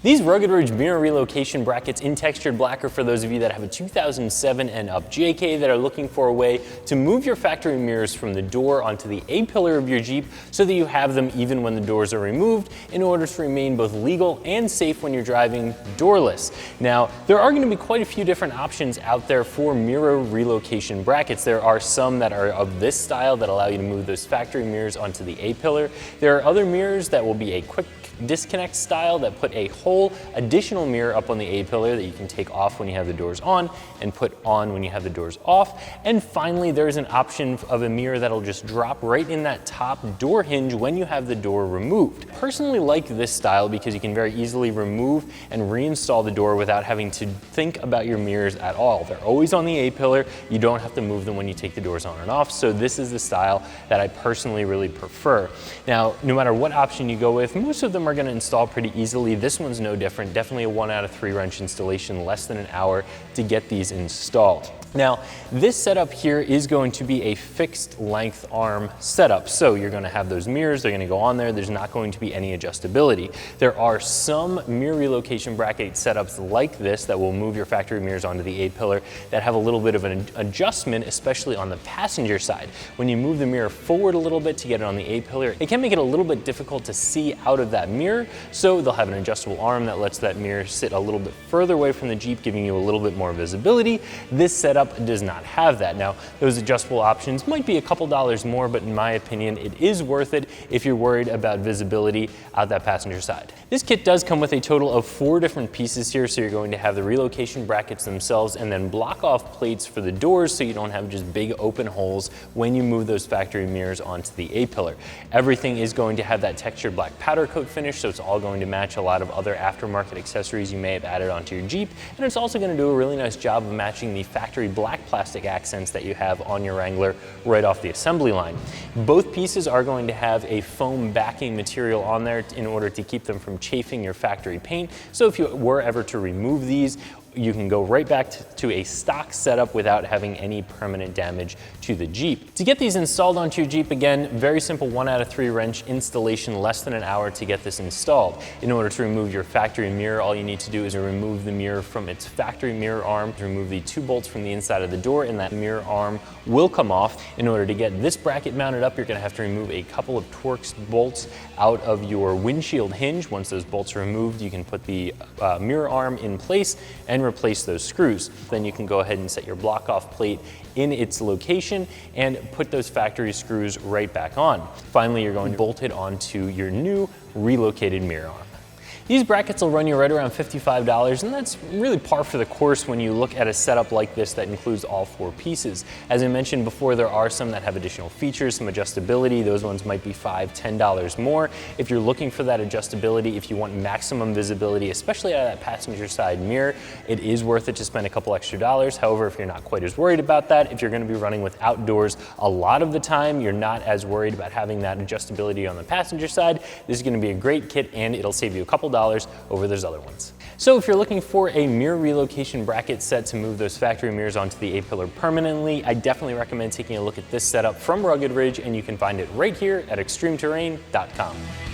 These Rugged Ridge mirror relocation brackets in textured black are for those of you that have a 2007 and up JK that are looking for a way to move your factory mirrors from the door onto the A-pillar of your Jeep so that you have them even when the doors are removed in order to remain both legal and safe when you're driving doorless. Now, there are going to be quite a few different options out there for mirror relocation brackets. There are some that are of this style that allow you to move those factory mirrors onto the A-pillar. There are other mirrors that will be a quick disconnect style that put a whole additional mirror up on the A-pillar that you can take off when you have the doors on and put on when you have the doors off. And finally, there's an option of a mirror that'll just drop right in that top door hinge when you have the door removed. Personally like this style because you can very easily remove and reinstall the door without having to think about your mirrors at all. They're always on the A-pillar. You don't have to move them when you take the doors on and off. So this is the style that I personally really prefer. Now, no matter what option you go with, most of them are going to install pretty easily. This one's no different. Definitely a 1 out of 3 wrench installation, less than an hour to get these installed. Now, this setup here is going to be a fixed length arm setup. So you're going to have those mirrors, they're going to go on there. There's not going to be any adjustability. There are some mirror relocation bracket setups like this that will move your factory mirrors onto the A-pillar that have a little bit of an adjustment, especially on the passenger side. When you move the mirror forward a little bit to get it on the A-pillar, it can make it a little bit difficult to see out of that mirror. So they'll have an adjustable arm that lets that mirror sit a little bit further away from the Jeep, giving you a little bit more visibility. This setup does not have that. Now, those adjustable options might be a couple dollars more, but in my opinion, it is worth it if you're worried about visibility out that passenger side. This kit does come with a total of 4 different pieces here. So you're going to have the relocation brackets themselves and then block off plates for the doors so you don't have just big open holes when you move those factory mirrors onto the A-pillar. Everything is going to have that textured black powder coat finish, so it's all going to match a lot of other aftermarket accessories you may have added onto your Jeep. And it's also going to do a really nice job of matching the factory black plastic accents that you have on your Wrangler right off the assembly line. Both pieces are going to have a foam backing material on there in order to keep them from chafing your factory paint. So if you were ever to remove these, you can go right back to a stock setup without having any permanent damage to the Jeep. To get these installed onto your Jeep, again, very simple 1 out of 3 wrench installation, less than an hour to get this installed. In order to remove your factory mirror, all you need to do is remove the mirror from its factory mirror arm, remove the 2 bolts from the inside of the door, and that mirror arm will come off. In order to get this bracket mounted up, you're going to have to remove a couple of Torx bolts out of your windshield hinge. Once those bolts are removed, you can put the mirror arm in place and replace those screws. Then you can go ahead and set your block off plate in its location and put those factory screws right back on. Finally, you're going to bolt it onto your new relocated mirror arm. These brackets will run you right around $55, and that's really par for the course when you look at a setup like this that includes all 4 pieces. As I mentioned before, there are some that have additional features, some adjustability. Those ones might be $5, $10 more. If you're looking for that adjustability, if you want maximum visibility, especially out of that passenger side mirror, it is worth it to spend a couple extra dollars. However, if you're not quite as worried about that, if you're going to be running with outdoors a lot of the time, you're not as worried about having that adjustability on the passenger side, this is going to be a great kit and it'll save you a couple dollars over those other ones. So if you're looking for a mirror relocation bracket set to move those factory mirrors onto the A-pillar permanently, I definitely recommend taking a look at this setup from Rugged Ridge, and you can find it right here at ExtremeTerrain.com.